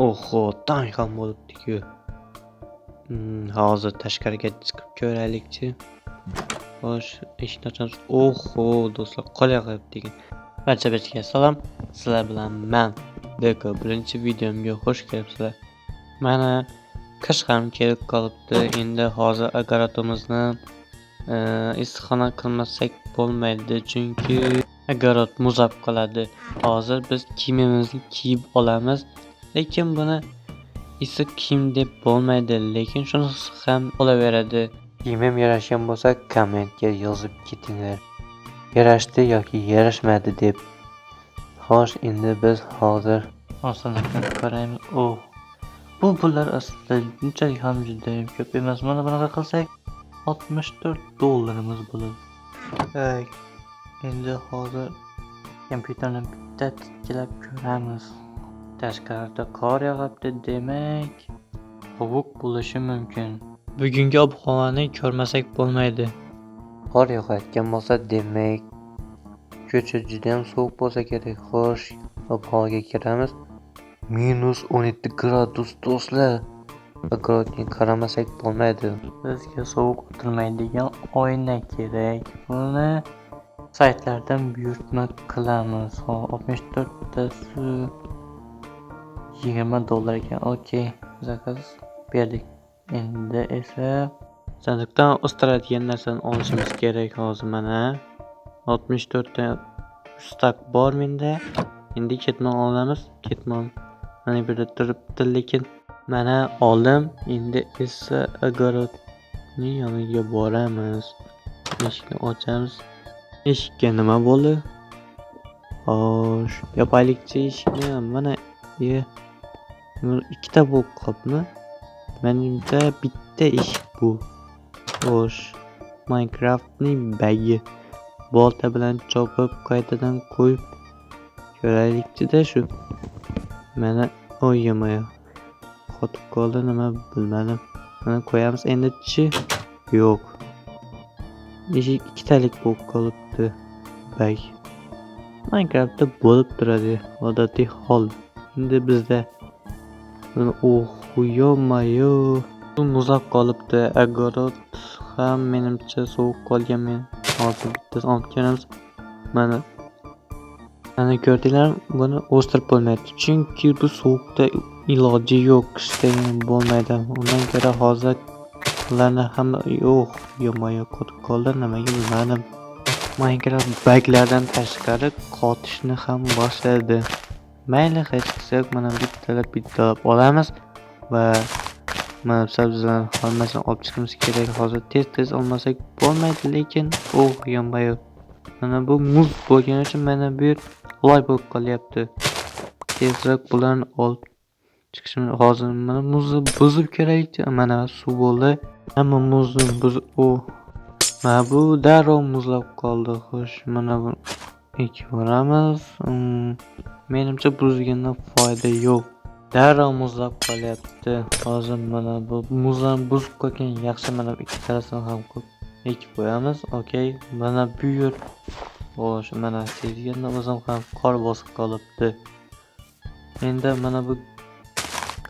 Oho, tong ham bo'libdi-ku. Hozir tashqariga chiqib ko'raylikchi. Xo'sh, eshikni ochamiz. Oho, do'stlar, qolyapti degan. Barchaga salom. Sizlar bilan men Deko. Birinchi videomga xush kelibsizlar. Mana qish ham kelib qolibdi. Endi hozir agaratimizni issiqxona qilmasak bo'lmaydi, chunki agarat muzab qoladi. Hozir biz kiyimimizni kiyib olamiz, lekin buni issiq kiyim deb bo'lmaydi, lekin shunisi ham bo'laveradi. Kiyimim yarashgan bo'lsa kommentga yozib ketinglar. Yarashdi yoki yarashmadi deb. Xo'sh, endi biz hozir osonlikni ko'ramiz. Bu pullar aslida bunchalik ham juda ko'p emas. Mana bunaqa qilsak $64 bo'ladi. Endi hozir kompyuterni bitta tiklab ko'ramiz. Tashqarida qor yog'ibdi, demak sovuq bo'lishi mumkin. Bugungi ob-havoni ko'rmasak bo'lmaydi. Qor yog'ayotgan bo'lsa, demak ko'cha juda ham sovuq bo'lsa kerak. Xo'sh, ob-havoga kiramiz. -17 gradus do'stlar. Agaratga qaramasak bo'lmaydi. Bizga sovuq o'tilmaydigan oyna kerak. Buni saytlardan buyurtma qilamiz. 64 tasi $20 ekan. Okey, zakaz berdik. Endi esa sandiqdan o'stiradigan narsani olishimiz kerak. Hozir mana 64 ta stak bor menda. Endi ketmon olamiz. Ketmon mana bu yerda turibdi, lekin mana oldim. Endi esa agaratning yoniga boramiz. Eshikni ochamiz. Eshikka nima bo'ldi? Xo'sh, yopaylikchi eshikni. Mana ikkita bo'lib qolibmi? Menimcha bitta eshik bu. Xo'sh, Minecraftning bagi. Bolta bilan chopib, qaytadan qo'yib ko'raylikchi-da shu. Mana o'yimaya. Qotib qoldi, nima bilmadim. Mana qo'yamiz endi-chi. Yo'q. Eshik ikkitalik bo'lib qolibdi. Bag. Minecraftda bo'lib turadi, odatiy hol. Endi bizda yo'mayo. Muzab qolibdi. Agarat ham menimcha sovuq qolgan. Men hozir bittasi olib kelamiz. Mana ko'rdinglar, buni o'stirib bo'lmaydi, chunki bu sovuqda iloji yo'q, qishda bo'lmaydi. Undan ko'ra hozir ularni hamma yo'mayo qotib qoldi, nimaga bilmadim. Minecraft baglardan tashqari qotishni ham boshladi. Mayli, hech qisi yo'q. Mana bittalab olamiz va mana sabzilarni hammasini olib chiqimiz kerak. Hozir tez olmasak bo'lmaydi, lekin yo'mayo. Mana bu muz bo'lgani uchun mana bu yer loy bo'lib qolyapti. Tezroq bularni olib chiqishimiz. Hozir mana muzni buzib kerak. Mana suv bo'ldi. Hamma muzni buzib mana bu darrov muzlab qoldi. Xo'sh, mana buni ekib olamiz. Menimcha buzgandan foyda yo'q. Darrov muzlab qolyapti. Hozir mana bu muzlarni buzib qo'ygan yaxshi. Mana ikkalasini ham ekib qo'yamiz. Okey, mana bu yer. Xo'sh, mana sezganda o'zim ham qor bosib qolibdi. Endi mana bu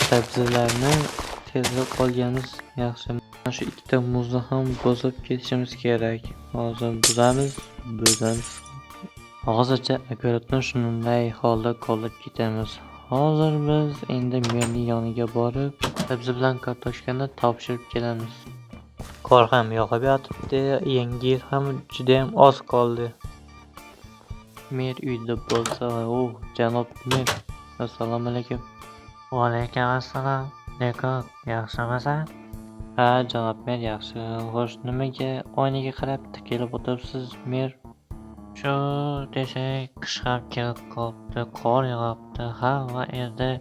sabzilarni tezroq olganimiz yaxshi. Mana shu ikkita muzni ham bosib ketishimiz kerak. Hozir buzamiz. Hozircha agaratni shunday holda qoldirib ketamiz. Hozir biz endi merning yoniga borib, sabzi bilan kartoshkani topshirib kelamiz. Qor ham yog'ib yotibdi. Yangi yil ham juda ham oz qoldi. Mer uyda bo'lsa, janob Mer. Assalomu alaykum. Va alaykum assalom. Deko, yaxshimisan? Ha, janob Mer, yaxshi. Xo'sh, nimaga oynaga qarab tikilib o'tiribsiz, Mer? Shu desak, qish ham kelib qolibdi, qor yog'ibdi, hamma endi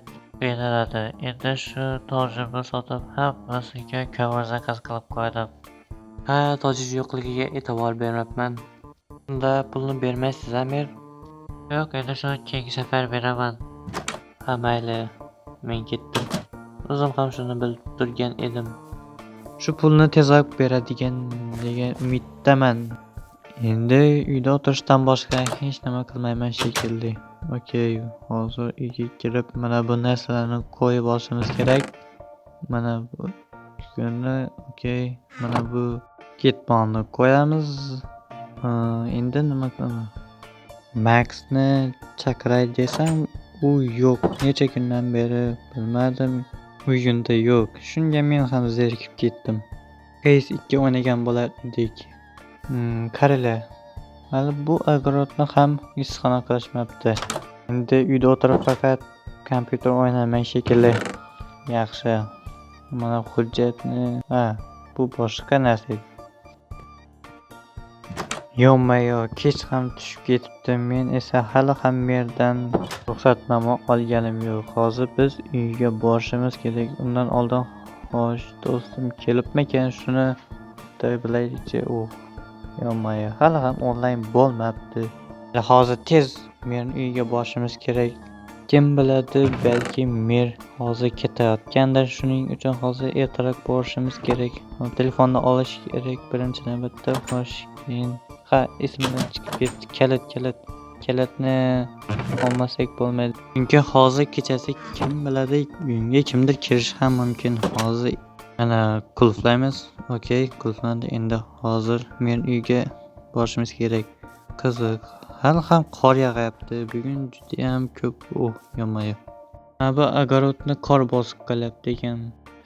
qiynaladi. Endi shu tojimni sotib hammasiga ko'mir zakaz qilib qo'ydim. Ha, toji yo'qligiga e'tibor bermabman. Unda pulni bermaysiz, Mer? Yo'q, endi shuni keyingi safar beraman. Ha, mayli, men ketdim. O'zim ham shuni bilib turgan edim. Shu pulni tezroq beradigan degan umiddaman. Endi uyda o'tirishdan boshqa hech nima qilmayman shekilli. Okey, hozir uyga kirib mana bu narsalarni qo'yib olishimiz kerak. Mana bu kuni okey, mana bu ketmonni qo'yamiz. Endi nima qilaman? Maxni chaqiray desam, u yo'q. Necha kundan beri bilmadim. Uyinda yo'q. Shunga men ham zerikib ketdim. PS2 o'ynagan bo'lar edik. Qaralar. Hali bu огородni ham issiqxona qilishmabdi. Endi uyda o'tirib faqat kompyuter o'ynayman shekilli. Yaxshi. Mana hujjatni, bu boshqa narsa. Yo'q-mayo, kech ham tushib ketibdi. Men esa hali ham merdan ruxsatnoma olganim yo'q. Hozir biz uyga borishimiz kerak. Undan oldin xo'sh, do'stim kelibmikan? Shuni bilaylik-chi. Yo'q-mayo, hali ham onlayn bo'lmabdi. Hozir tez merning uyiga borishimiz kerak. Kim biladi, balki mer hozir ketayotgandir. Shuning uchun hozir ertaroq borishimiz kerak. Telefonni olish kerak birinchi navbatda. Xo'sh, keyin esimdan chiqib ketdi. Kalitni olmasak bo'lmaydi. Chunki hozir kechasi kim biladi, uyga kimdir kirishi ham mumkin. Hozir mana qulflaymiz. Okey, qulflandi. Endi hozir men uyga borishimiz kerak. Qiziq, hali ham qor yog'yapti. Bugun juda ham ko'p. Yo'q-mayo. Bu огородni qor bosib qolyapti ekan.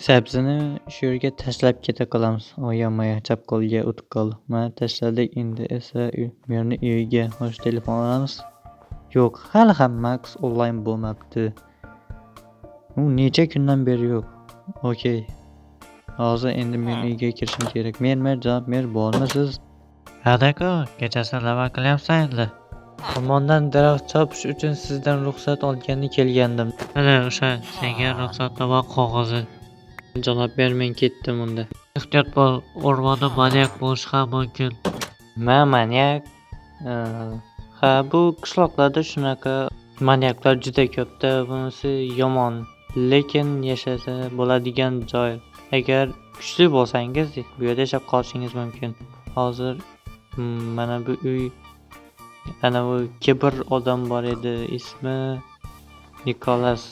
Sabzini shu yerga tashlab keta qolamiz. Yo'q-mayo, chap qo'lga o'tib qoldi. Mana tashladik. Endi esa merning uyiga xo'sh telefon olamiz. Yo'q, hali ham Max onlayn bo'lmabdi. U necha kundan beri yo'q. Okey. Hozir endi men uyga kirishim kerak. Janob mer, bormisiz? Hadako, kechasi nima qilyapsanlar? Xirmondan daraxt chopish uchun sizdan ruxsat olgani kelgandim. Mana o'sha senga ruxsatnoma qog'ozi. Janob mer, men ketdim unda. Ehtiyot bo'l, o'rmonda manyak bo'lishi ham mumkin. Manyak? Bu qishloqlarda shunaqa manyaklar juda ko'pda. Bunisi yomon, lekin yashasa bo'ladigan joy. Agar kuchli bo'lsangiz, bu yerda yashab qolishingiz mumkin. Hozir mana bu uy, ana bu kibr odam bor edi, ismi Nikolas.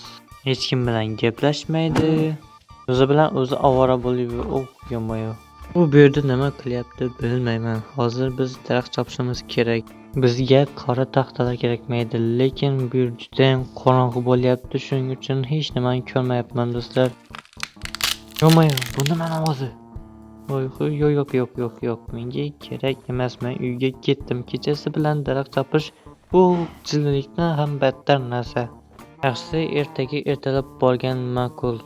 Hech kim bilan gaplashmaydi. O'zi bilan o'zi ovora bo'lib, yo'q-mayo. U yerda nima qilyapti bilmayman. Hozir biz daraxt chopishimiz kerak. Bizga qora taxtalar kerakmaydi, lekin bu yer juda ham qorong'u bo'lyapti. Shuning uchun hech nimani ko'rmayapman do'stlar. Yo'q-mayo, bu nima ovozi? Yo'q. Menga kerak emas. Men uyga ketdim. Kechasi bilan daraxt chopish bu jillikdan ham battar narsa. Yaxshisi ertaga ertalab borgan ma'qul.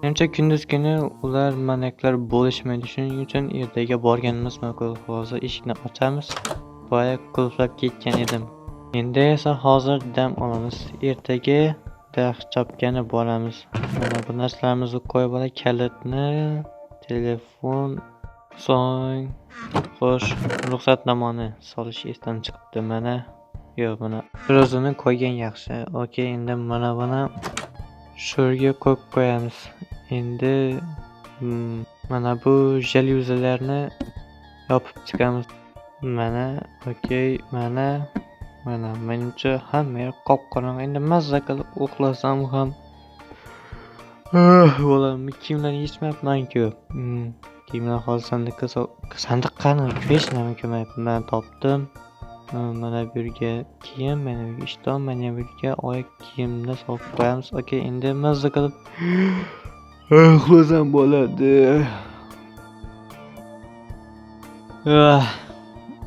Menimcha kunduz kuni ular manaklar bo'lishmaydi. Shuning uchun ertaga borganimiz ma'qul. Hozir eshikni ochamiz. Boya qulflab ketgan edim. Endi esa hozir dam olamiz. Ertaga daraxt chopgani boramiz. Mana bu narsalarimizni qo'yib olay, kalitni, telefon, so'ng xo'sh, ruxsatnomani solish esdan chiqibdi. Mana yo'q, mana o'zini qo'ygan yaxshi. Okey, endi mana buni shu yerga qo'yib qo'yamiz. Endi mana bu jalyuzilarni yopib chiqamiz. Mana okey, mana menimcha hamma yer qop-qorong'i. Endi mazza qilib uxlasam ham bo'ladimi? Kiyimlarni yechmayapman-ku. Kiyimlar hozir sandiq qani? Hech nima ko'rmayapman. Men topdim. Mana bu yerga kiyim, mana bu ishton, mana bu yerga oyoq kiyimni solib qo'yamiz. Okey, endi mazza qilib uxlasam bo'ladi.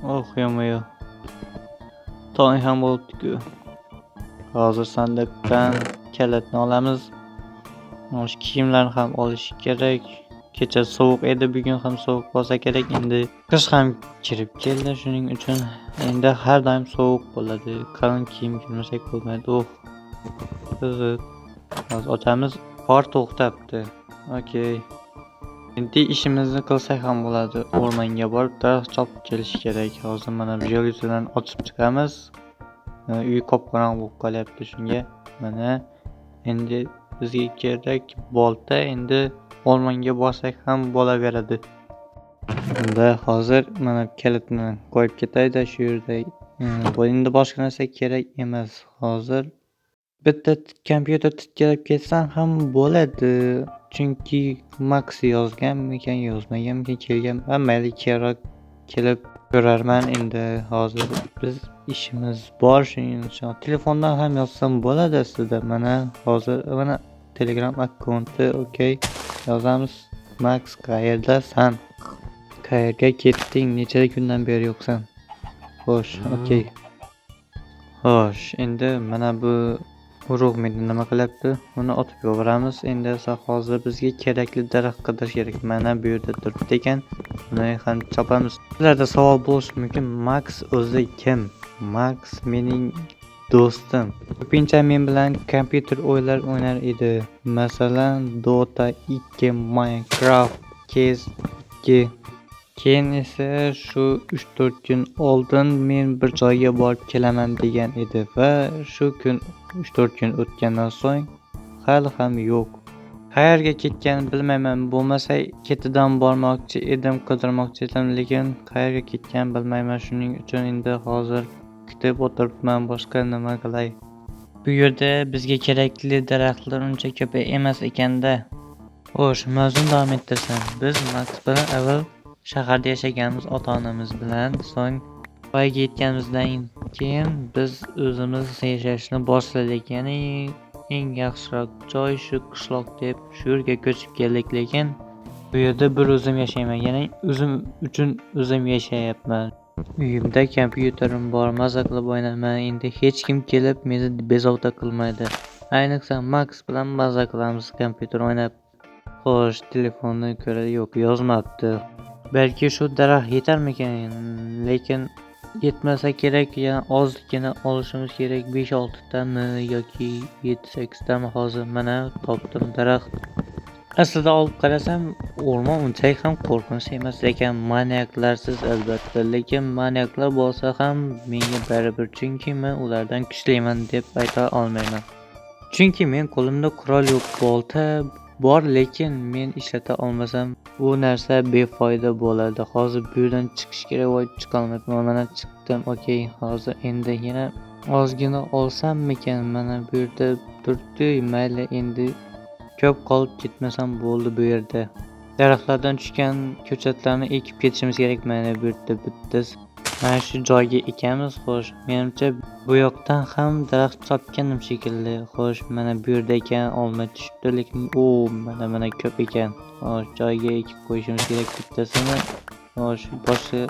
Yo'q-mayo. Tong ham bo'libdi-ku. Hozir sandiqdan kalitni olamiz. O'sha kiyimlarni ham olish kerak. Kecha sovuq edi, bugun ham sovuq bo'lsa kerak. Endi qish ham kirib keldi, shuning uchun endi har doim sovuq bo'ladi. Qalin kiyim kiymasak bo'lmaydi. Qiziq. Hozir ochamiz. Qor to'xtabdi. Okey. Endi ishimizni qilsak ham bo'ladi. O'rmonga borib daraxt chopib kelish kerak. Hozir mana bu jalyuzilarni ochib chiqamiz. Uy qop-qorong'i bo'lib qolyapti shunga. Mana endi bizga kerak bolta. Endi o'rmonga borsak ham bo'laveradi. Unda hozir mana kalitni qo'yib ketayda shu yerda. Bu endi boshqa narsa kerak emas. Hozir bitta kompyuter titkilab ketsam ham bo'ladi. Chunki Max yozganmikan, yozmaganmikan kelgan. Mayli kerak kelib ko'rarman endi. Hozir biz ishimiz bor, shuning uchun telefondan ham yozsam bo'ladi aslida. Mana hozir mana Telegram akkaunti, okey. Yozamiz. Max qayerdasan? Qayerga ketding? Necha kundan beri yo'qsan? Xo'sh, okey. Xo'sh, endi mana bu urug' meni nima qilyapti? Uni otib yuboramiz. Endi esa hozir bizga kerakli daraxt qidirish kerak. Mana bu yerda turibdi ekan. Buni ham chopamiz. Sizlarda savol bo'lishi mumkin. Max o'zi kim? Max mening do'stim. Ko'pincha men bilan kompyuter o'yinlar o'ynar edi. Masalan, Dota 2, Minecraft, CS2. Keyin esa shu 3-4 kun oldin men bir joyga borib kelaman degan edi va shu kun 3-4 kun o'tgandan so'ng hali ham yo'q. Qayerga ketganini bilmayman. Bo'lmasa ketidan bormoqchi edim, qidirmoqchi edim, lekin qayerga ketganini bilmayman. Shuning uchun endi hozir kutib o'tiribman, boshqa nima qilay. Bu yerda bizga kerakli daraxtlar uncha ko'p emas ekanda. Xo'sh, mavzuni davom ettirsam, biz Max bilan avval shaharda yashaganmiz ota-onamiz bilan, so'ng voyaga yetganimizdan keyin biz o'zimiz yashashni boshladik. Ya'ni eng yaxshiroq joy shu qishloq deb shu yerga ko'chib keldik, lekin bu yerda bir o'zim yashayman. Ya'ni o'zim uchun o'zim yashayapman. Uyimda kompyuterim bor, maza qilib o'ynaman. Endi hech kim kelib meni bezovta qilmaydi. Ayniqsa Max bilan maza qilamiz kompyuter o'ynab. Xo'sh, telefonni ko'ra yo'q, yozmabdi. Balki shu daraxt yetarmikan, lekin yetmasa kerak, yana ozgina olishimiz kerak. 5-6 tami yoki 7-8 tami hozir mana topdim daraxt. Aslida olib qarasam, o'rmon unchalik ham qo'rqinchli emas ekan, maniaklarsiz albatta, lekin maniaklar bo'lsa ham menga baribir, chunki men ulardan kuchliman deb ayta olmayman. Chunki men qo'limda qurol yo'q, bolta bor, lekin men ishlata olmasam bu narsa befoyda bo'ladi. Hozir bu yerdan chiqish kerak, voy chiqolmayapman. Mana chiqdim. Okey, hozir endi yana ozgina olsammikan? Mana bu yerda turibdi. Mayli, endi ko'p qolib ketmasam bo'ldi bu yerda. Daraxtlardan tushgan ko'chatlarni ekib ketishimiz kerak. Mana bu yerda bittasi. Mana shu joyga ekamiz. Xo'sh, menimcha bu yoqdan ham daraxt topganim shekilli. Xo'sh, mana bu yerda ekan, olma tushibdi, lekin mana ko'p ekan. Xo'sh, joyga ekib qo'yishimiz kerak bittasini. Xo'sh, boshqa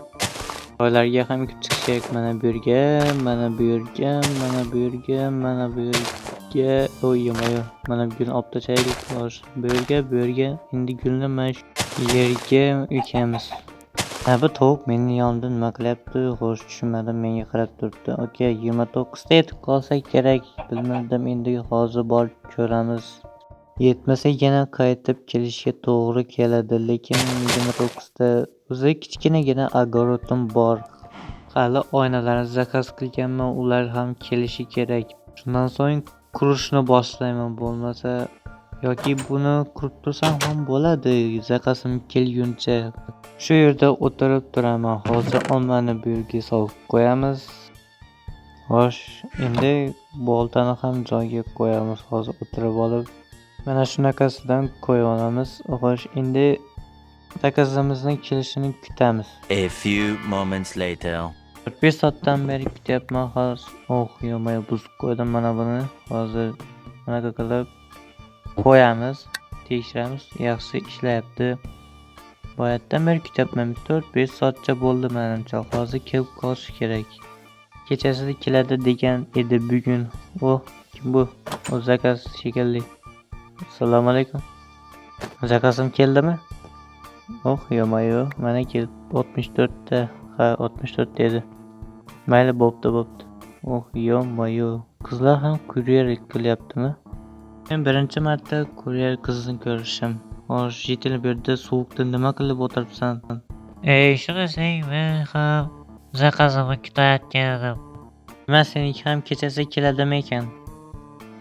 joylarga ham ekib chiqish kerak. Mana bu yerga, mana bu yerga, mana bu yerga, mana bu yerga. Yo'q, mana bu gulni olib tashlaylik. Xo'sh, bu yerga. Endi gulni mana shu yerga ekamiz. Bu tovuq meni yonimda nima qilyapti? Xo'sh, tushunmadim, menga qarab turibdi. Okey, 29 ta yetib qolsa kerak. Bilmadim, endi hozir borib ko'ramiz. Yetmasa yana qaytib kelishga to'g'ri keladi, lekin 29 ta o'zi kichkinagina огородim bor. Hali oynalarni zakaz qilganman, ular ham kelishi kerak. Shundan so'ng qurishni boshlayman, bo'lmasa yoki buni qurib tursam ham bo'ladi, zakazim kelguncha. Shu yerda o'tirib turaman. Hozir olmani bu yerga solib qo'yamiz. Xo'sh, endi boltani ham joyiga qo'yamiz. Hozir o'tirib olib mana shunaqasidan qo'yib olamiz. Xo'sh, endi zakazimizning kelishini kutamiz. A few moments later. 5 soatdan beri kutyapman. Hozir yo'may buzib qo'ydim mana buni. Hozir bunaqa qilib qo'yamiz, tekshiramiz. Yaxshi ishlayapti. Boyatdan beri kutyapman. 4-5 soatcha bo'ldi menimcha. Hozir kelib qolishi kerak. Kechasida keladi degan edi bugun. Kim bu? O zakaz shekilli. Assalomu alaykum. Zakazim keldimi? Yo'q, mana kelib 64 ta. Ha, 64 dedi. Mayli, bo'pti. Yo'q. Qizlar ham kuryer qilyaptimi? Men birinchi marta kuryer qizni ko'rishim. Xo'sh, yetil bu yerda sovuqda nima qilib o'tiribsan? Shuni desang, men ham zakazimni kutayotgan edim. Nima, seniki ham kechasi keladimi ekan?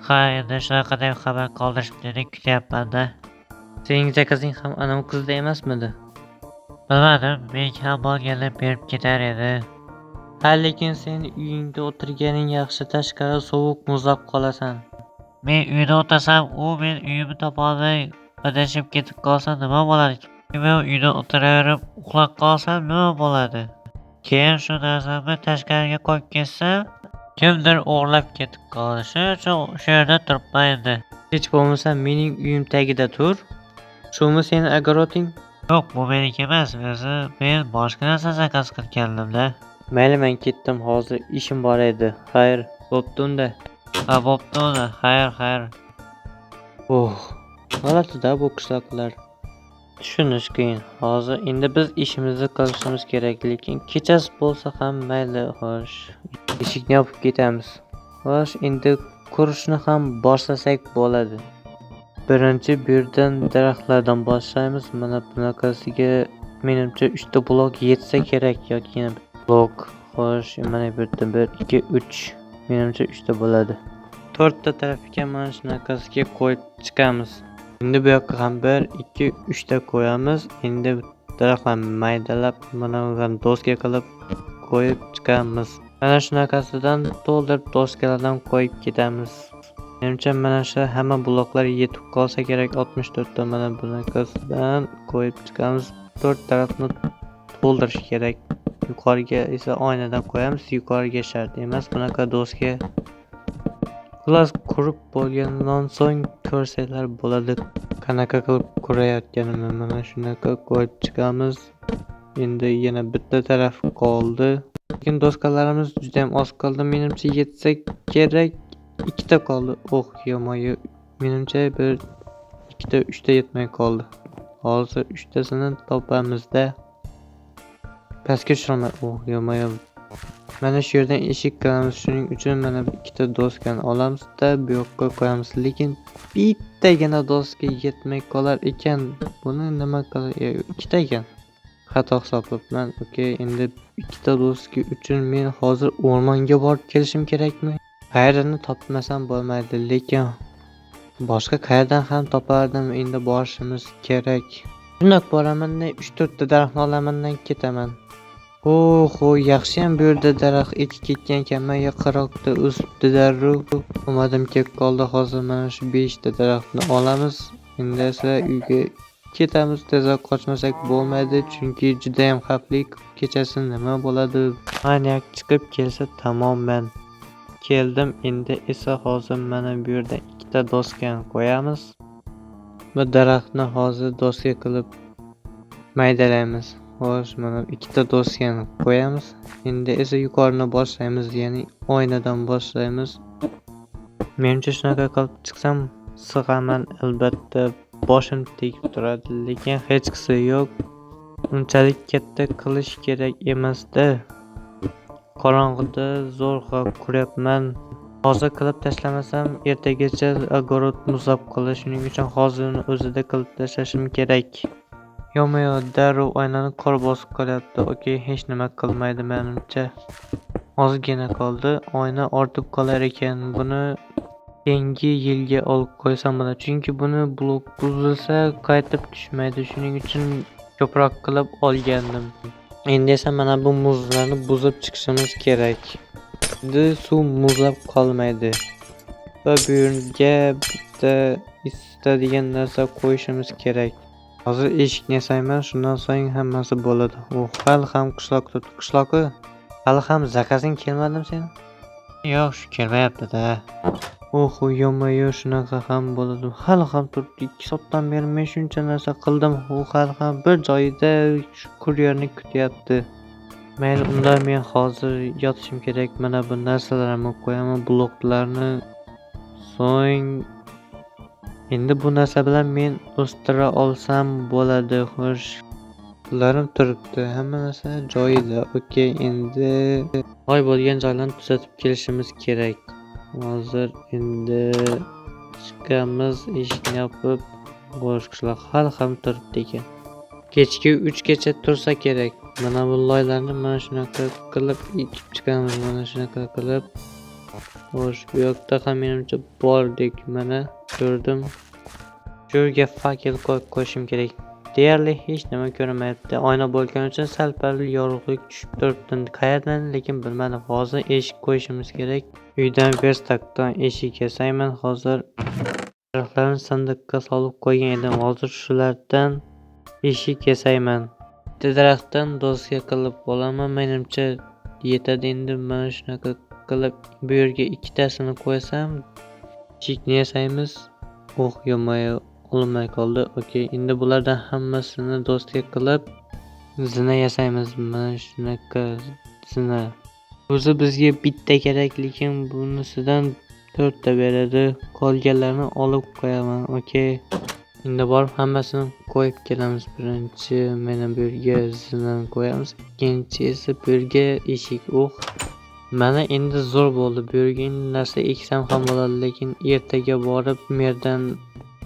Ha, endi shunaqa deb xabar qoldirishibdi, kutyapman-da. Sening zakazing ham anavi qizda emasmidi? Bilmadim, menga ham bo'lganda berib ketar edi. Ha, lekin sen uyingda o'tirganing yaxshi, tashqari sovuq muzlab qolasan. Men uyda o'tirsam, u men uyimni topolmay adashib ketib qolsa nima bo'ladi? Men uyda o'tiraverib uxlab qolsam nima bo'ladi? Keyin shu narsamni tashqariga qo'yib ketsam, kimdir o'g'irlab ketib qoldi. Shuning uchun shu yerda turibman endi. Hech bo'lmasa mening uyim tagida tur. Shumi sening огородing? Yo'q, bu meniki emas. O'zi men boshqa narsa zakaz qilgandim-da. Mayli, men ketdim, hozir ishim bor edi. Xayr, bo'pti unda. Ha, bo'pti unda. Xayr. G'alati-da bu qishloqlar. Tushunish qiyin. Hozir endi biz ishimizni qilishimiz kerak, lekin kechasi bo'lsa ham mayli, xo'sh. Eshikni yopib ketamiz. Xo'sh, endi qurishni ham boshlasak bo'ladi. Birinchi bu yerdan daraxtlardan boshlaymiz. Mana bunaqasiga menimcha 3 ta blok yetsa kerak yoki blok. Xo'sh, mana bu yerdan 1, 2, 3. Menimcha 3 ta bo'ladi. 4 ta tarafiga mana shunaqasiga qo'yib chiqamiz. Endi bu yoqqa ham 1, 2, 3 ta qo'yamiz. Endi daraxtlarni maydalab, mana bunga doska qilib qo'yib chiqamiz. Mana shunaqasidan to'ldirib doskalardan qo'yib ketamiz. Menimcha mana shu hamma bloklar yetib qolsa kerak. 64 ta mana bunaqasidan qo'yib chiqamiz. 4 tarafni to'ldirish kerak. Yuqoriga esa oynadan qo'yamiz. Yuqoriga shart emas, bunaqa doska. Xullas, qurib bo'lgandan so'ng ko'rsanglar bo'ladi. Qanaqa qilib qurayotganimni mana shunaqa qo'yib chiqamiz. Endi yana bitta taraf qoldi. Lekin doskalarimiz juda ham oz qoldi. Menimcha yetsa kerak. 2 ta qoldi. Yo'q. Menimcha 1, 2 ta, 3 ta yetmay qoldi. Hozir 3 tasini topamiz-da. Pastga tushiraman. Yo'q. Mana shu yerdan eshik qilamiz. Shuning uchun mana 2 ta doskani olamiz-da, bu yoqqa qo'yamiz. Lekin bittagina doska yetmay qolar ekan. Buni nima qilib? 2 ta ekan. Xato hisoblabman. Okey, endi 2 ta doska uchun men hozir o'rmonga borib kelishim kerakmi? Qayerdan topmasam bo'lmaydi, lekin boshqa qayerdan ham topardim. Endi borishimiz kerak. Shundoq boraman, 3-4 ta daraxtni olaman, ketaman. Yaxshi ham bu yerda daraxt ekib ketgan ekanman, yaqinroqda o'sibdi darrov. Umadim kelib qoldi. Hozir mana shu 5 ta daraxtni olamiz. Endi esa uyga ketamiz. Tezroq qochmasak bo'lmaydi, chunki juda ham xavfli. Kechasi nima bo'ladi? Maniak chiqib kelsa tamoman. Keldim. Endi esa hozir mana bu yerda 2 ta doskani qo'yamiz. Bu daraxtni hozir doska qilib maydalaymiz. Xo'sh, mana 2 ta doskani qo'yamiz. Endi esa yuqorini boshlaymiz, ya'ni oynadan boshlaymiz. Menimcha shunaqa qilib chiqsam sig'aman, albatta boshim tegib turadi, lekin hech qisi yo'q. Unchalik katta qilish kerak emas-da. Qorong'ida zo'rg'a quryapman. Hozir qilib tashlamasam ertagacha огород muzlab qolishi, shuning uchun hozirni o'zida qilib tashlashim kerak. Yo'q, darrov oynani qor bosib qolyapti. Okey, hech nima qilmaydi menimcha. Ozgina qoldi. Oyna ortib qolar ekan. Buni keyingi yilga olib qo'ysam bo'ladi. Chunki buni blok buzilsa qaytib tushmaydi. Shuning uchun ko'proq qilib olgandim. Endi esa mana bu muzlarni buzib chiqishimiz kerak. Endi suv muzlab qolmaydi. Va bu yerga bitta isitadigan narsa qo'yishimiz kerak. Hozir eshikni yasayman, shundan so'ng hammasi bo'ladi. Hali ham qishloqi. Hali ham zakazing kelmadimi sening? Yo'q, shu kelmayapti-da. Yo'q, shunaqa ham bo'ladi. Hali ham turibdi. 2 soatdan beri men shuncha narsa qildim. Hali ham bir joyida shu kuryerni kutyapti. Mayli, unda men hozir yotishim kerak. Mana bu narsalarni qo'yaman, bloklarni. So'ng endi bu narsa bilan men o'stira olsam bo'ladi. Xo'sh, pullarim turibdi, hamma narsa joyida. Okey, endi boy bo'lgan joylarni tuzatib kelishimiz kerak. Hozir endi chiqamiz, eshikni yopib. Xo'sh, qishloq hali ham turibdi ekan. Kechki 3 gacha tursa kerak. Mana bu loylarni mana shunaqa qilib ekib chiqamiz, mana shunaqa qilib. Xo'sh, bu yoqda ham menimcha bordek, mana ko'rdim. Shu yerga fakel qo'yib qo'yishim kerak. deyarli hech nima ko'rinmayapti. Oyna bo'lgani uchun sal-pal yorug'lik tushib turibdi. Qayerdan lekin bilmadim. Hozir eshik qo'yishimiz kerak. Uydan verstakdan eshik yasayman. Hozir daraxtlarni sandiqqa solib qo'ygan edim. Hozir shulardan eshik yasayman. Bitta daraxtdan doska qilib olaman. Menimcha yetadi endi. Mana shunaqa qilib bu yerga ikkitasini qo'ysam eshikni yasaymiz. Yo'may olmay qoldi. Okey, endi bulardan hammasini doska qilib zina yasaymiz. Mana shunaqa zina. O'zi bizga bitta kerak, lekin bunisidan 4 ta beradi. Qolganlarini olib qo'yaman. Okey. Endi borib hammasini qo'yib kelamiz. Birinchi mana bu yerga zinani qo'yamiz. Ikkinchi esa bu yerga eshik. Mana endi zo'r bo'ldi. Bu yerga endi narsa eksam ham bo'ladi, lekin ertaga borib merdan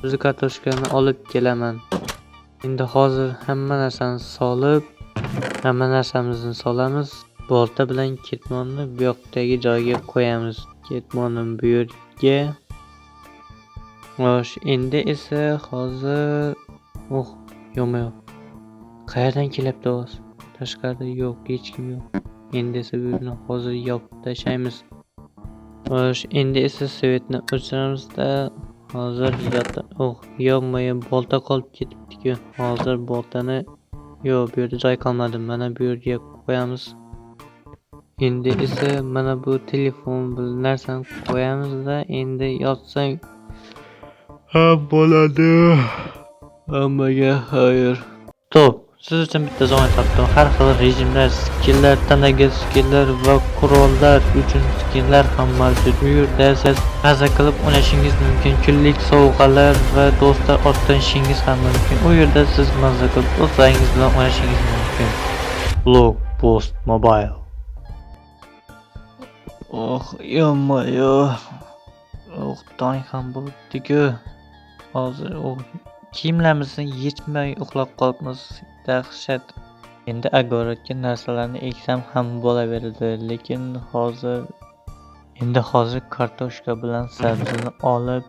o'zi kartoshkani olib kelaman. Endi hozir hamma narsani solib, hamma narsamizni solamiz. Bolta bilan ketmonni bu yoqdagi joyga qo'yamiz. Ketmonni bu yerga. Xo'sh, endi esa hozir yo'q. Qayerdan kelyapti ovoz? Tashqarida yo'q, hech kim yo'q. Endi esa bu yerni hozir yopib tashlaymiz. Xo'sh, endi esa svetni o'chiramizda. Hozir yo'qmay bolta qolib ketibdi-ku. Hozir boltani bu yerda joy qolmadi. Mana bu yerga qo'yamiz. Endi esa mana bu telefon bilan narsani qo'yamiz-da, endi yotsang bo'ladi. Hammaga xayr. Top, siz uchun bitta joy topdim. Har xil rejimlar, skilllar, tanaga skilllar va qurollar uchun skilllar ham mavjud. Bu yerda siz maza qilib o'ynashingiz mumkin. Kunlik sovg'alar va do'stlar orttirishingiz ham mumkin. U yerda siz maza qilib do'stlaringiz bilan o'ynashingiz mumkin. Blockpost Mobile. Yo'q. Tong ham bo'ldi-ku. Hozir kiyimlarimizni yechmay uxlab qolibmiz. Dahshat. Endi agoratga narsalarni eksam ham bo'laveradi, lekin hozir kartoshka bilan sabzini olib,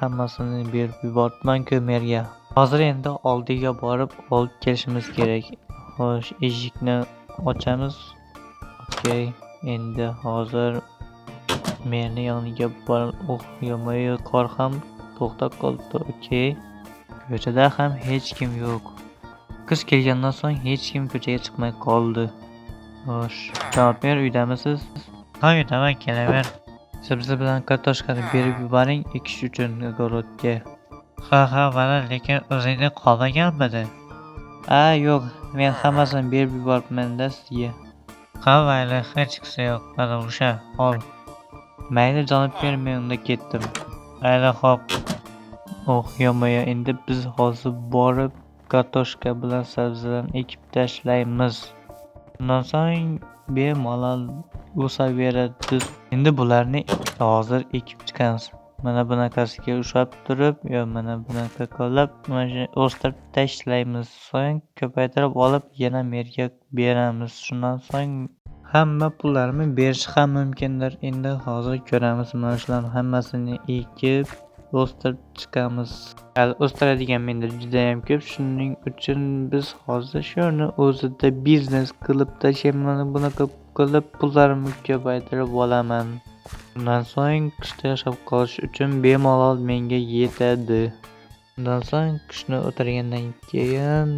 hammasini berib yuboribman-ku merga. Hozir endi oldiga borib olib kelishimiz kerak. Xo'sh, eshikni ochamiz. Okey, endi hozir merni yoniga borib, qor ham to'xtab qolibdi. Okey. Ko'chada ham hech kim yo'q. Qish kelgandan so'ng hech kim ko'chaga chiqmay qoldi. Xo'sh, javob ber, uydamisiz? Ha, uydaman, kelaver. Sabzi bilan kartoshkani berib yuboring ekish uchun огородga. Ha, mana, lekin o'zingda qolmaganmidi? Yo'q, men hammasini berib yuboribman-da sizga. Ha, mayli, hech qisi yo'q. Mana o'sha, ol. Mayli, javob ber, men unda ketdim. Mayli, xo'p. Endi biz hozir borib kartoshka bilan sabzilarni ekib tashlaymiz. Undan so'ng bemalol o'saveradi. Endi bularni hozir ekib chiqamiz. Mana bunaqasiga ushlab turib, mana bunaqa qilib, mana o'stirib tashlaymiz. So'ng ko'paytirib olib yana merga beramiz. Shundan so'ng hamma pullarni berishi ham mumkindir. Endi hozir ko'ramiz. Mana shularning hammasini ekib o'stirib chiqamiz. O'stiradigan menda juda ham ko'p. Shuning uchun biz hozir shuni o'zida biznes qilib tashlayman. Bunaqa qilib pullarimni ko'paytirib olaman. Undan so'ng qishda yashab qolish uchun bemalol menga yetadi. Undan so'ng qishni o'tirgandan keyin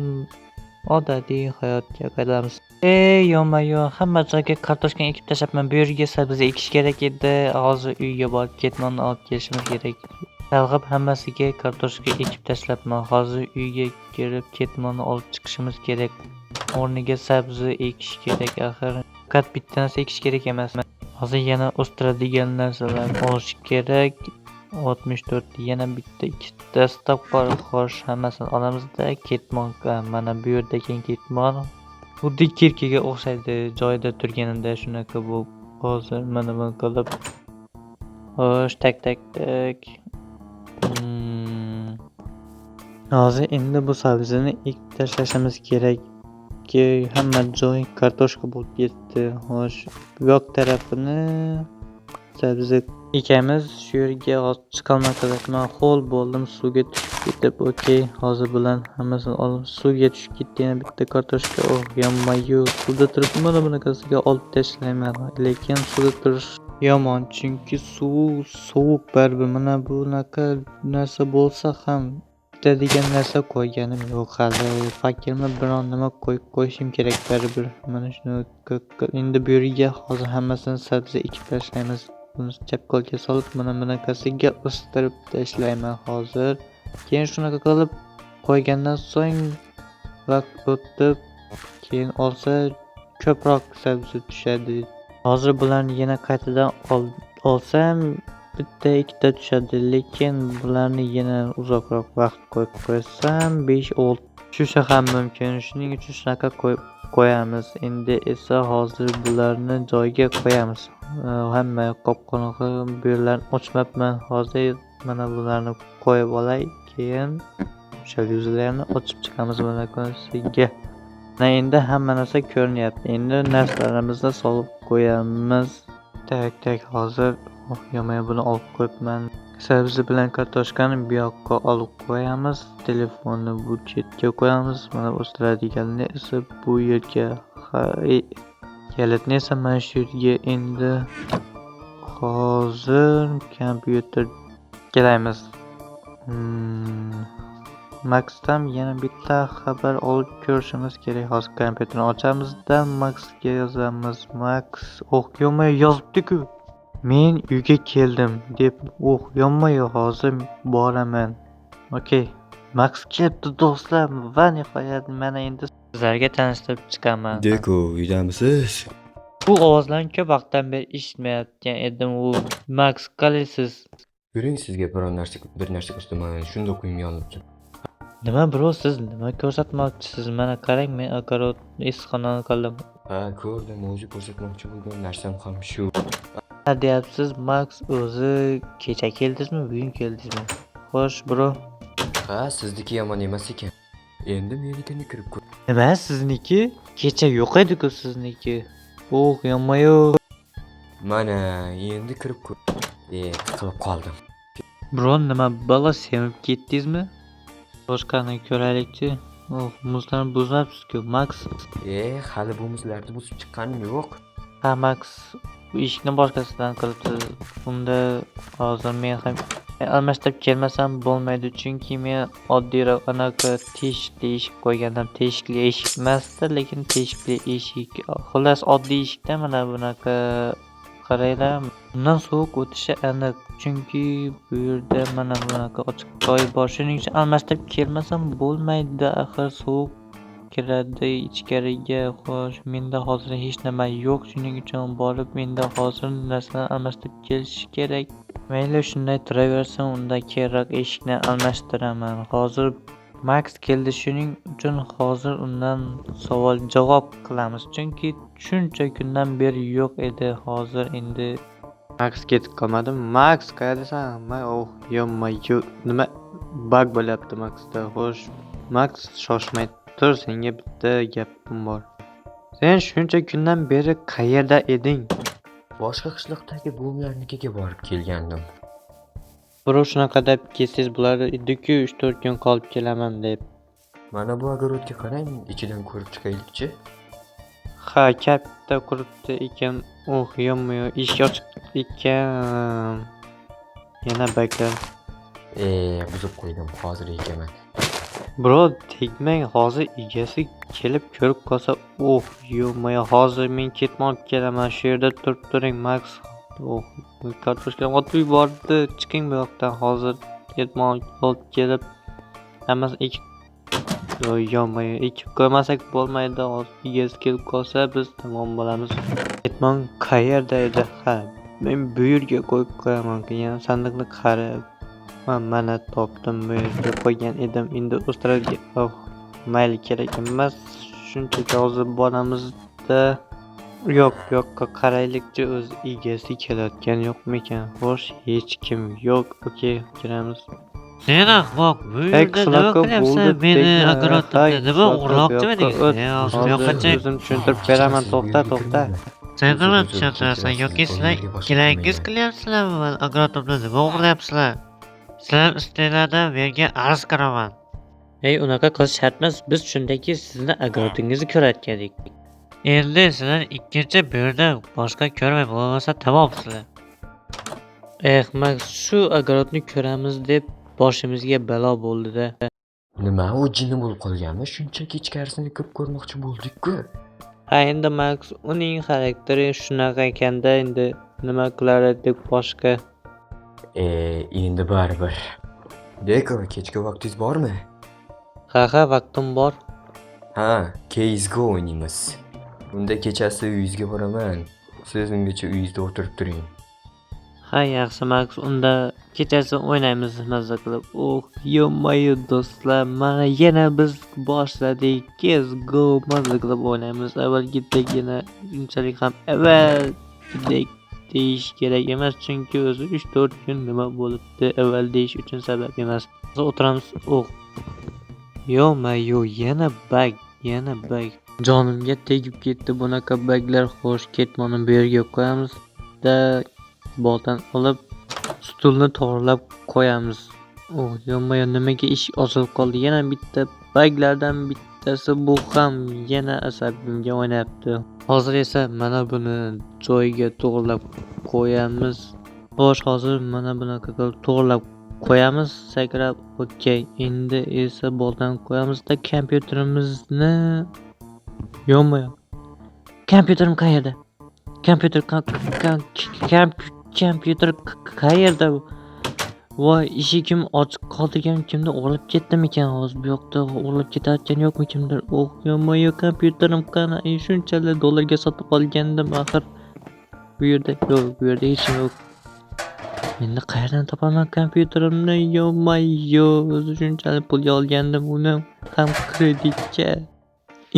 odatiy hayotga qaytamiz. Hamma joyga kartoshkani ekib tashlabman. Bu yerga sabzi ekish kerak edi. Hozir uyga borib ketmonni olib kelishimiz kerak. Salg'ib hammasiga kartoshka ekib tashlabman. Hozir uyga kirib ketmonni olib chiqishimiz kerak. O'rniga sabzi ekish kerak axir. Faqat bitta narsa ekish kerak emas. Hozir yana o'stiradigan narsalar olish kerak. 64 yana bitta ikkita stok bor. Xo'sh, hammasini olamizda. Ketmon, mana bu yerda ketmon. Xuddi kirkaga o'xshaydi joyida turganimda shunaqa bu. Hozir mana buni qilib. Xo'sh, tak. Hozir endi bu sabzini ekib tashlashimiz kerakki, hamma joy kartoshka bo'lib ketdi. Xo'sh, bu yoq tarafini sabzi Ikamiz shu yerga chiqolmasak, men ho'l bo'ldim, suvga tushib ketib, okey, hozir bilan hammasini olib suvga tushib ketdi. Yana bitta kartoshka, yonma-yu suvda turib mana bunaqasiga olib tashlayman. Lekin suvda turish yomon, chunki suv sovuq baribir. Mana bunaqa narsa bo'lsa ham degan narsa qo'yganim yo'q hali. Fakirman, biron nima qo'yib qo'yishim kerak baribir. Mana shuni endi bu yerga hozir hammasini sabzi ekib tashlaymiz. Buni chapqalga solib mana bunaqasiga o'stirib tashlayman hozir. Keyin shunaqa qilib qo'ygandan so'ng vaqt o'tib keyin olsa ko'proq sabzi tushadi. Hozir bularni yana qaytadan olsam bitta ikkita tushadi, lekin bularni yana uzoqroq vaqt qo'yib qo'ysam 5-6 tushishi ham mumkin. Shuning uchun shunaqa qo'yamiz. Endi esa hozir bularni joyiga qo'yamiz. Hamma qop-qorong'i, bu yerlarni ochmabman. Hozir mana bularni qo'yib olay, keyin o'sha yuzlarni ochib chiqamiz bunaqasiga. Mana endi hamma narsa ko'rinyapti. Endi narsalarimizni solib qo'yamiz. Tak, hozir yomay buni olib qo'yibman. Sabzi bilan kartoshkani bu yoqqa olib qo'yamiz. Telefonni bu chetga qo'yamiz. Mana o'stiradiganni esa bu yerga. Kalitni esa mana shu yerga. Endi hozir kompyuter kelaymiz. Maxdan yana bitta xabar olib ko'rishimiz kerak. Hozir kompyuterni ochamiz-da Maxga yozamiz. Max, yomay yozibdi-ku. Men uyga keldim deb yomay hozir boraman. Okey. Max kelibdi do'stlar va nihoyat mana endi sizlarga tanishtirib chiqaman. Deko, uydamisiz? Bu ovozlarni ko'p vaqtdan beri eshitmayotgan edim. Max, qalaysiz? Yuring, sizga bir narsa ko'rsataman. Shunda qo'yim yonibdi. Nima bro, siz nima ko'rsatmoqchisiz? Mana qarang, men огород issiqxonani qildim. Ha, ko'rdim, o'zi ko'rsatmoqchi bo'lgan narsam ham shu. Nima deyapsiz, Max? O'zi kecha keldingizmi, bugun keldingizmi? Xo'sh, bro. Ha, sizniki yomon emas ekan. Endi menikini kirib ko'r. Nima sizniki? Kecha yo'q edi-ku sizniki. Yomay-yu. Mana, endi kirib ko'r. Tiqilib qoldim. Bro, nima balo semib ketdingizmi? Boshqani ko'raylik-chi. Muzlarni buzabsiz-ku, Max. Hali bu muzlarni buzib chiqqanim yo'q. Ha, Max, bu eshikni boshqasidan qilibsiz. Unda hozir men ham almashtirib kelmasam bo'lmaydi, chunki men oddiyroq anaqa teshikli eshik qo'ygandim. Teshikli eshik emasdi, lekin teshikli eshik. Xullas oddiy eshikda mana bunaqa qaranglar. Bundan sovuq o'tishi aniq, chunki bu yerda mana bunaqa ochiq joy bor. Shuning uchun almashtirib kelmasam bo'lmaydi, axir sovuq kiradi ichkariga. Xo'sh, menda hozir hech nima yo'q, shuning uchun borib menda hozir narsalarni almashtirib kelish kerak. Mayli, shunday turaversin, unda kerak eshikni almashtiraman. Hozir Max keldi, shuning uchun hozir undan savol javob qilamiz, chunki shuncha kundan beri yo'q edi. Hozir endi Max ketib qolmadimi? Max, qayerdasan? Yomay-yu, nima bug bo'lyapti Maxda? Xo'sh, Max, shoshmay tur, senga bitta gapim bor. Sen shuncha kundan beri qayerda eding? Boshqa qishloqdagi buvimlarnikiga borib kelgandim. Bro, shunaqa deb kelsiz, bular edi-ku 3-4 kun qolib kelaman deb. Mana bu огородga qarang, ichidan ko'rib chiqaylikchi. Ha, katta quribdi ekan. Yomay, eshik ochiq ekan. Yana bakar. Buzib qo'ydim, hozir ekaman. Bro, tegmang, hozir egasi kelib ko'rib qolsa, yomay, hozir men ketib olib kelaman. Shu yerda turib turing, Max. Kartoshkani otib yubordi. Chiqing bu yoqdan, hozir ketib olib kelib hammasi ekib. Yomay, ekib qo'ymasak bo'lmaydi. Hozir egasi kelib qolsa biz tamom bo'lamiz. Ketmon qayerda edi? Ha, men bu yerga qo'yib qo'yaman. Yana sandiqni qarab, mana topdim, bu yerga qo'ygan edim. Endi o'stiradiga mayli, kerak emas. Shunchaki hozir boramizda. Yo'qqa qaraylikchi, o'z egasi kelayotgan yo'qmikan? Xo'sh, hech kim yo'q. Okey, kiramiz. Sen ahmoq, bu yerda nima qilyapsan? Meni огородimda nima o'g'irloqchimi degan? Hozir o'zim tushuntirib beraman. To'xta. Sen Uzun nima uzun tushuntirsan yoki kechirasiz, sizlar bolalarga boshqa ikkilangiz qilmayman. qilyapsizlarmi? Men agrotomda nima o'g'irlayapsizlar? Sizlar ustinglardan menga arz qaraman. Ey, unaqa qilish shart emas. Biz shundaki sizni agrotingizni ko'rayotgandik. Endi sizlar ikkinchi birda boshqa ko'rmay bo'lmasa tamomsizlar. Max, shu agarotni ko'ramiz deb boshimizga balo bo'ldi-da. Nima u jinni bo'lib qolganmi? Shunchaki ichkarisini kirib ko'rmoqchi bo'ldik-ku. Ha, endi Max, uning xarakteri shunaqa ekanda, endi nima qilar edik boshqa. Endi baribir. Deko, kechki vaqtingiz bormi? Ha, vaqtim bor. Ha, CS:GO o'ynaymiz. Unda kechasi uyingizga boraman. Siz ungacha uyingizda o'tirib turing. Ha, yaxshi Max, unda kechasi o'ynaymiz mazza qilib. Yo-mayo do'stlar, mana yana biz boshladik. CS:GO mazza qilib o'ynaymiz. Avvalgidagina unchalik ham avvalgidek deyish kerak emas, chunki o'zi 3-4 kun nima bo'libdi, avval deyish uchun sabab emas. Hozir o'tiramiz. Yo-mayo, yana bug. Jonimga tegib ketdi bunaqa buglar. Xo'sh, ketmonni bu yerga qo'yamiz da boltani olib stulni to'g'rilab qo'yamiz. Yo-mayo, nimaga ish ozilib qoldi? Yana bitta buglardan bittasi bu ham yana asabimga o'ynayapti. Hozir esa mana buni joyiga to'g'rilab qo'yamiz. Xo'sh, hozir mana bunaqa qilib to'g'rilab qo'yamiz, sakrab. Okey, endi esa boltani qo'yamizda kompyuterimizni. Yo-mayo, kompyuterim qayerda? Kompyuter qayerda? Voy, eshigim ochiq qoldigan, kimdir o'g'irlab ketdimikan? Hozir bu yoqda o'g'irlab ketayotgan yo'qmi kimdir? Yo-mayo, kompyuterim qani? Shunchalar dollarga sotib olgandim axir. Bu yerda hech kim yo'q. Endi qayerdan topaman kompyuterimni? Yo-mayo, o'zi shunchalik pulga olgandim uni ham kreditga.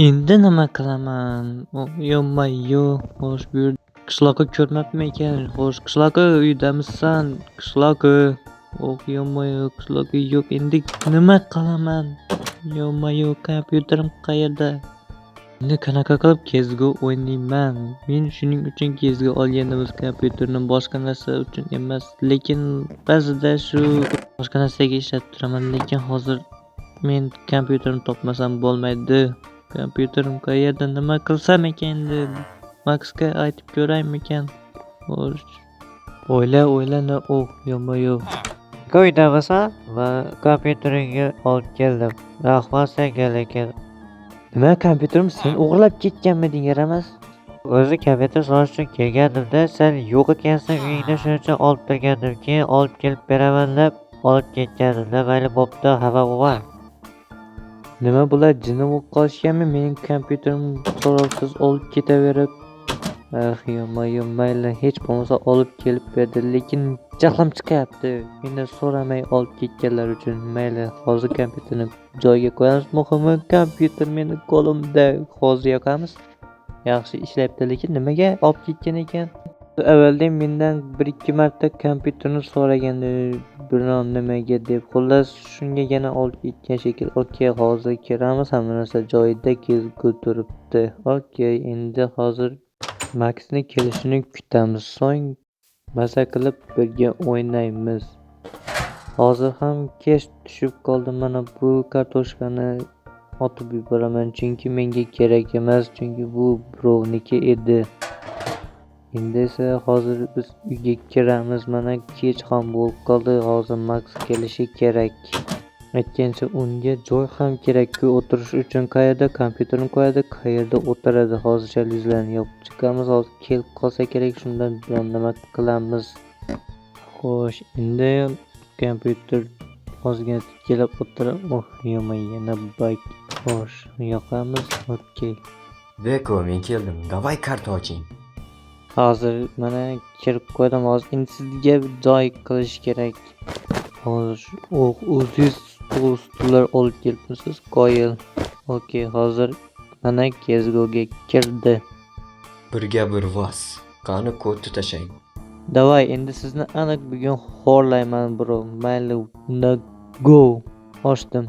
Endi nima qilaman? Yo-mayo, xo'sh, bu yerda qishloqi ko'rmabmi ekan? Xo'sh, qishloqi uydamisan? Qishloqi. Yo-mayo, qishloqi yo'q. Endi nima qilaman? Yo-mayo, kompyuterim qayerda? Endi qanaqa qilib CS:GO o'ynayman? Men shuning uchun CS:GO olgandim, kompyuterni boshqa narsa uchun emas. Lekin ba'zida shu boshqa narsaga ishlatib turaman. Lekin hozir men kompyuterni topmasam bo'lmaydi. Kompyuterim qayerda? Nima qilsam ekan endi? Maxga aytib ko'raymikan? Xo'sh. O'ylana. Yo-mayo. Qo'ydamisan va kompyuteringga olib keldim. Rahmat senga lekin. Nima, kompyuterim sen o'g'irlab ketganmiding, yaramas? O'zi kompyuter solish uchun kelgandimda, sen yo'q ekansan uyingda, shuning uchun olib turgandim. Keyin olib kelib beraman deb olib ketgandimda, mayli bo'pti, xafa bo'lma. Nima bular jinni bo'lib qolishganmi? Mening kompyuterim so'rovsiz olib ketaverib. Yo-mayo, mayli, hech bo'lmasa olib kelib berdi, lekin jahlim chiqyapti. Meni so'ramay olib ketganlar uchun. Mayli, hozir kompyuterni joyiga qo'yamiz. Muhimi, kompyuter meni qo'limda. Hozir yoqamiz. Yaxshi ishlayapti, lekin nimaga olib ketgan ekan? Avvaldan mendan 1-2 marta kompyuterni so'ragandi, biron nimaga deb. Xullas, shunga yana olib ketgan shekil. Okey, hozir kiramiz, hamma narsa joyida, CS:GO turibdi. Okey, endi hozir Maxni kelishini kutamiz. So'ng maza qilib birga o'ynaymiz. Hozir ham kech tushib qoldi. Mana bu kartoshkani otib yuboraman, chunki menga kerak emas, chunki bu birovniki edi. Endi esa hozir biz uyga kiramiz. Mana kech ham bo'lib qoldi. Hozir Max kelishi kerak. Aytgancha unga joy ham kerak-ku o'tirish uchun. Qayerda kompyuterni qo'yadi, qayerda o'tiradi? Hozircha yuzlarni yopib chiqamiz. Hozir kelib qolsa kerak, shundan nima qilamiz? Xo'sh, endi kompyuter ozgina kelib o'tirib. Yo-mayo, yana bug. Xo'sh, yoqamiz. Okey. Deko, men keldim. Davay karta oching. Hozir mana kirib qo'ydim. Hozir endi sizga joy qilish kerak. Hozir o'zingiz stullar olib kelibsiz, qoyil. Okey, hozir mana CS:GOga kirdi. Birga bir vas. Qani kodni tashlang. Davay, endi sizni aniq bugun xo'rlayman, bro. Mayli, unda go. Ochdim.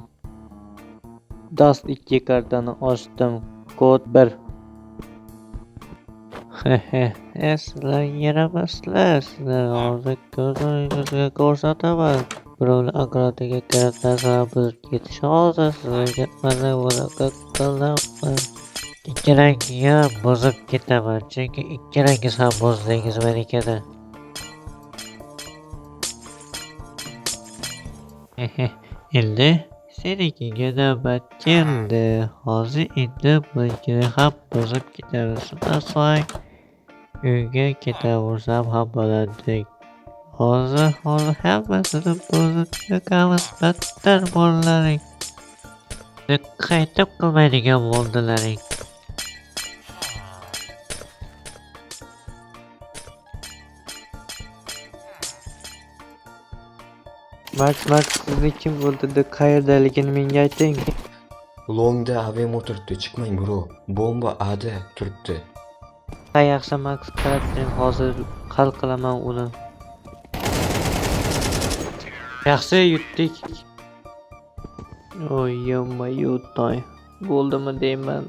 Dust 2 kartani ochdim. Kod 1. Sizlar yaramasizlar. Sizlar hozir ko'zingizga ko'rsataman. Birovlar agrotiga kirib narsalar buzib ketish hozir sizlarga maza bunaqa qilaman. Ikkalangni ham buzib ketaman, chunki ikkalangiz ham buzdingiz menikida. Endi senikiga navbat keldi. Hozir endi bunikini ham buzib ketamiz. Shundan so'ng uyga ketaversam ham bo'ladi. Hozir hammasini buzib chiqamiz. Battar bolalaring. Qaytib qilmaydigan bo'ldilaring. Max, sizni kim o'ldirdi? Qayerdaligini menga ayting. Longda avem o'tiribdi, chiqmang bro. Bomba A'da turibdi. Ha, yaxshi Max, qarab turing, hozir hal qilaman uni. Yaxshi, yutdik. Oy, yomma-yu toy. Bo'ldimi deyman.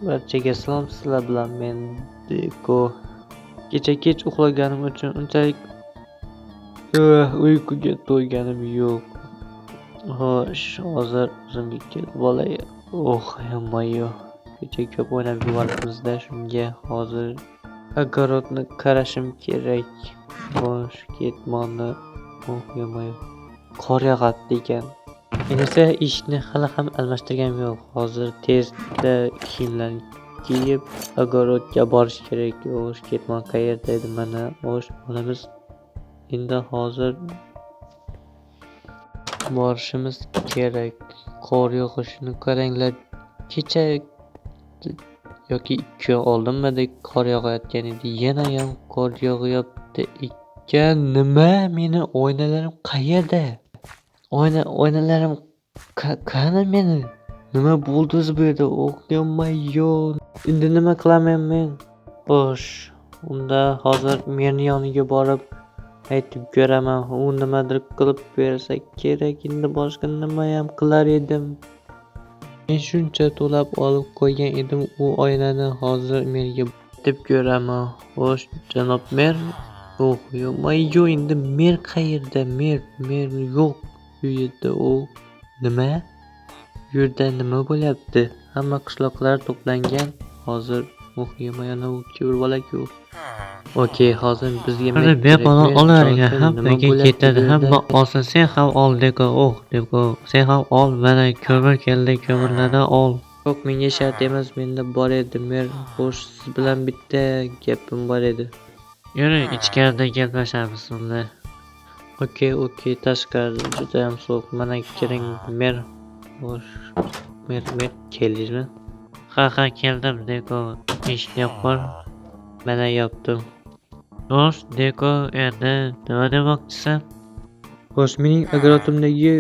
Barchaga salom, sizlar bilan men Deko. Kecha kech uxlaganim uchun unchalik uyquga to'yganim yo'q. Xo'sh, hozir o'zimga kelib olay. Yomma-yu. Kecha ko'p o'ynab yuboribmiz-da, shunga hozir огородni qarashim kerak. Xo'sh, ketmonni. Yomma-yu. Qor yog'adi ekan. Men esa ishni hali ham almashtirganim yo'q. Hozir tezda kiyimlarni kiyib огородga borish kerak. Xo'sh, ketmon qayerda edi? Mana, xo'sh, olamiz. Endi hozir borishimiz kerak. Qor yog'ishini qaranglar. Kecha yoki 2 kun oldinmidek qor yog'ayotgan edi. Yana ham qor yog'yapti ekan. Nima? Meni oynalarim qayerda? Oynalarim qani meni? Nima bo'ldi o'zi bu yerda? Yomma-yu. Endi nima qilaman men? Xo'sh, unda hozir meni yoniga borib aytib ko'raman. U nimadir qilib bersa kerak. Endi boshqa nima ham qilar edim? Men shuncha to'lab olib qo'ygan edim u oynani. Hozir menga aytib ko'raman. Xo'sh, janob mer. Yomma-yu, endi mer qayerda? Mer yo'q u yerda. Nima? Bu yerda nima bo'lyapti? Hamma qishloqlar to'plangan. Hozir yomma-yu, ko'rib olaku. Okey, hozir bizga bemalol olavergan, hammaga ketadi, hamma olsin. Sen ham ol, Deko. Deko, sen ham ol. Mana ko'mir keldi, ko'mirlarni ol. Yo'q, menga shart emas, menda bor edi. Men xo'sh, siz bilan bitta gapim bor edi. Yuring, ichkarida gaplashamiz unda. Okey, tashqarida juda ham sovuq. Mana kiring, mer. Xo'sh, mer keldingizmi? Ha, keldim, Deko. Ishni yap qol. Mana yopdim. Xo'sh, Deko, endi nima demoqchisan? Xo'sh, mening огородimdagi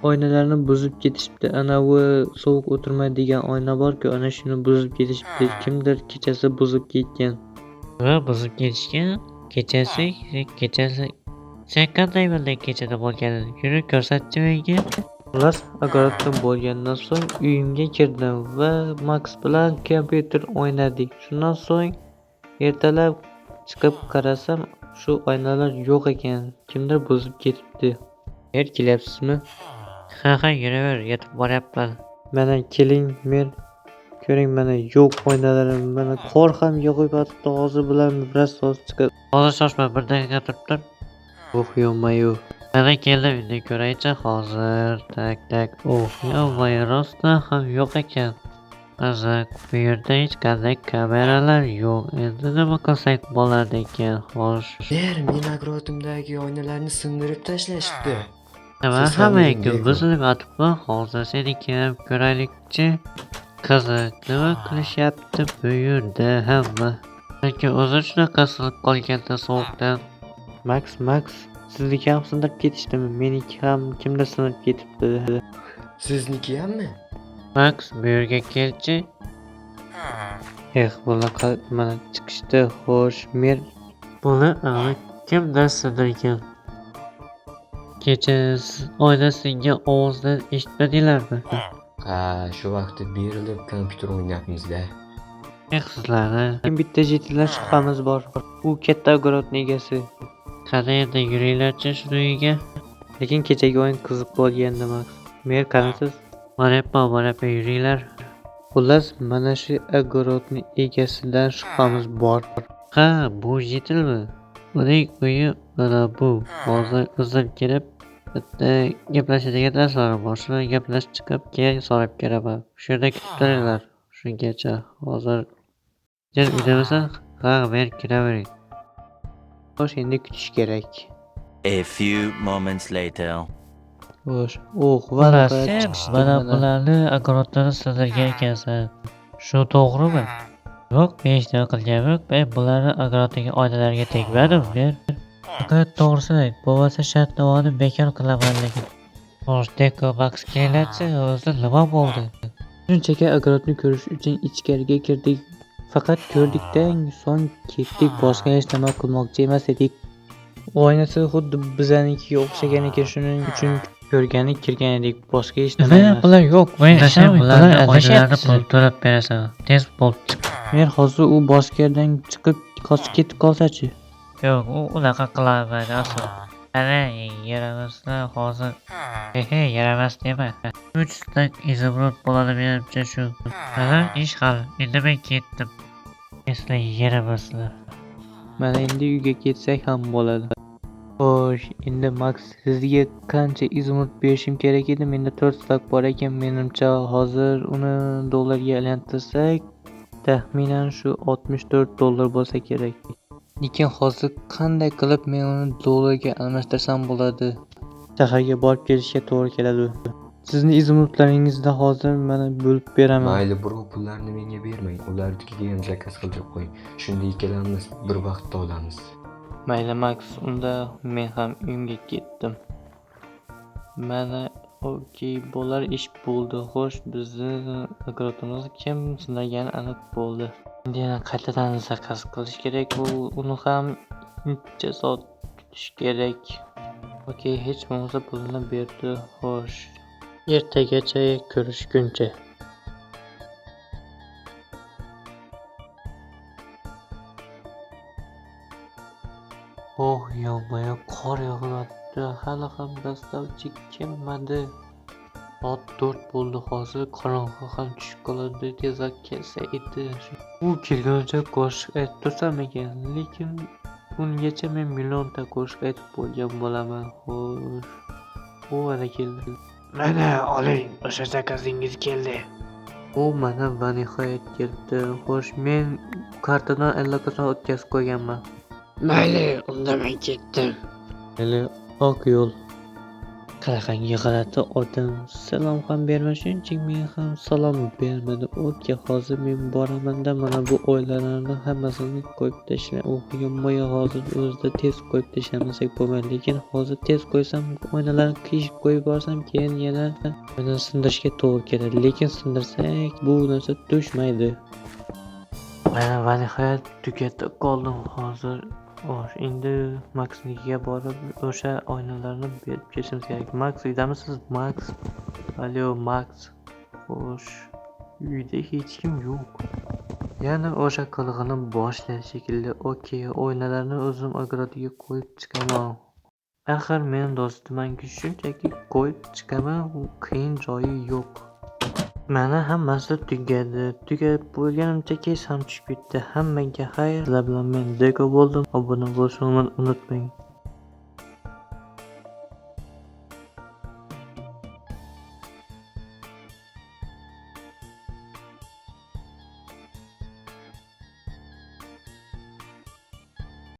oynalarni buzib ketishibdi. Anavi sovuq o'tirmaydigan oyna bor-ku, ana shuni buzib ketishibdi. Kimdir kechasi buzib ketgan. Buzib ketishgan? Kechasi. Sen qanday bilding kechada bo'lganini? Yurib ko'rsatchi menga. Xullas, огородda bo'lgandan so'ng uyimga kirdim va Max bilan kompyuter o'ynadik. Shundan so'ng ertalab chiqib qarasam, shu oynalar yo'q ekan. Kimdir buzib ketibdi. Kelyapsizmi? Ha, yuraver, yetib boryapman. Mana keling, men ko'ring, mana yo'q oynalarim. Mana qor ham yog'yapti. Hozir bilan biroz soz chiqadi. Hozir shoshma, bir daqiqa turib tur. Yomma-yu. Mana keldim, endi ko'raychi hozir. Tak. Yomma-yu, rostdan ham yo'q ekan. Qiziq, bu yerda hech qanday kameralar yo'q. Endi nima qilsak bo'lardi ekan? Xo'sh. Men огородimdagi oynalarni sindirib tashlashibdi. Nima hammaga buzilib yotibmi? Hozir senikini ham ko'raylikchi. Qiziq, nima qilishyapti bu yerda hamma? Balki o'zi shunaqa sinib qolganda sovuqdan. Max, sizniki ham sindirib ketishdimi? Meniki ham kimdir sinib ketibdi. Sizniki hammi? Max, bu yerga kelchi. Bunaqa mana chiqishdi. Xo'sh, men Buni kimdir sindirgan. Kecha oyna singan ovozdan eshitmadinglarmi? Ha, shu vaqtda berilib kompyuter o'ynayapmiz-da. Sizlarni Bitta jetidan shubhamiz bor. U katta огородning egasi. qani endi yuringlarchi shu uyga. Lekin kechagi o'yin qiziq bo'lgandi Max. Mer qanisiz? Boryapman yuringlar. Xullas, mana shu огородning egasidan shubhamiz bor. Ha, bu yetilmi? Uning uyi mana bu. Hozir o'zim kelib bitta gaplashadigan narsalar bor. Shuni gaplashib chiqib keyin solib kelaman. Shu yerda kutib turinglar. Shungacha hozir sen uydamisan? Ha, men kiravering. Xo'sh, endi kutish kerak. A few moments later. Xo'sh, Mana va sen mana bularni огородdan sizlarga ekansan. Shu to'g'rimi? Yo'q, men hech nima qilganim yo'q. Men bularni огороддagi oynalarga tegmadim men. Faqat to'g'risini ayt, bo'lmasa shartnomani bekor qilaman lekin. Xo'sh, Deko Max kelinglarchi, o'zi nima bo'ldi? shunchaki огородni ko'rish uchun ichkariga kirdik. Faqat ko'rdikdan so'ng ketdik. Boshqa hech nima qilmoqchi emas edik. Oynasi xuddi bizanikiga o'xshagan ekan, shuning uchun ko'rgani kirgan edik. Boshqa hech nima emas. Bular yo'q, men sen bularni oynalarni pul to'lab berasan. Tez bo'l. Men hozir u boshqa yerdan chiqib qochib ketib qolsachi? Yo'q, u unaqa qilmaydi aslo. Ana, yaramaslar hozir. Yaramas dema. 3 stak izobrat bo'ladi menimcha shu. Ana, ish hal. Endi men ketdim. Eslar yaramaslar. Mana endi uyga ketsak ham bo'ladi. Xo'sh, endi Max sizga qancha izmut berishim kerak edi? Menda 4 stak bor ekan, menimcha hozir uni dollarga aylantirsak, taxminan shu 64 dollar bo'lsa kerak. Lekin hozir qanday qilib men uni dollarga almashtirsam bo'ladi? Shaharga borib kelishga to'g'ri keladi. Sizni izmutlaringizni hozir mana bo'lib beraman. Mayli bro, pullarni menga bermang. Ularnikiga ham zakaz qilib qo'ying. Shunda ikkalamiz bir vaqtda olamiz. Mayli Max, unda men ham uyimga ketdim. Mana okey, bo'lar ish bo'ldi. Xo'sh, bizni огородimiz kim sinagani aniq bo'ldi. Endi yana qaytadan zakaz qilish kerak. Uni ham necha soat kutish kerak. Okey, hech bo'lmasa pulni berdi. Xo'sh, ertagacha ko'rishguncha. Yonmaya qor yog'yapti. Hali ham dastavchi kelmadi. Soat 4 bo'ldi. Hozir qorong'i ham tushib qoladi. Tezroq kelsa edi. U kelguncha qo'shiq aytib tursam ekan, lekin ungacha men millionta qo'shiq aytib bo'lgan bo'laman. Xo'sh, u ana keldi. Mana oling, o'sha zakazingiz keldi. U mana va nihoyat keldi. Xo'sh, men kartadan allaqachon o'tkazib qo'yganman. Mayli, unda men ketdim. Mayli, oq yo'l. Qaraqangi g'alati odam. Salom ham bermashunchalik men ham salom bermadim. Okey, hozir men boraman-da mana bu oylarni hammasini qo'yib tashlayman. Yonmaya hozir o'zida tez qo'yib tashlamasak bo'lmaydi. Lekin hozir tez qo'ysam, oynalarni qiyishib qo'yib borsam, keyin yana oyna sindirishga to'g'ri keladi. Lekin sindirsak, bu narsa tushmaydi. Mana va nihoyat tugatib qoldim hozir. Xo'sh, endi Maxnikiga borib o'sha oynalarni berib kelishimiz kerak. Max, uydamisiz? Max. Allo, Max. Xo'sh, uyda hech kim yo'q. Yana o'sha qilg'ini boshladi shekilli. Okey, oynalarni o'zim огородga qo'yib chiqaman. Axir men do'stimanki, shunchaki qo'yib chiqaman, qiyin joyi yo'q. Mana hammasi tugadi. Tugab bo'lganimcha kes ham tushib ketdi. Hammaga xayr. Sizlar bilan men Deko bo'ldim. Obuna bo'lishni unutmang.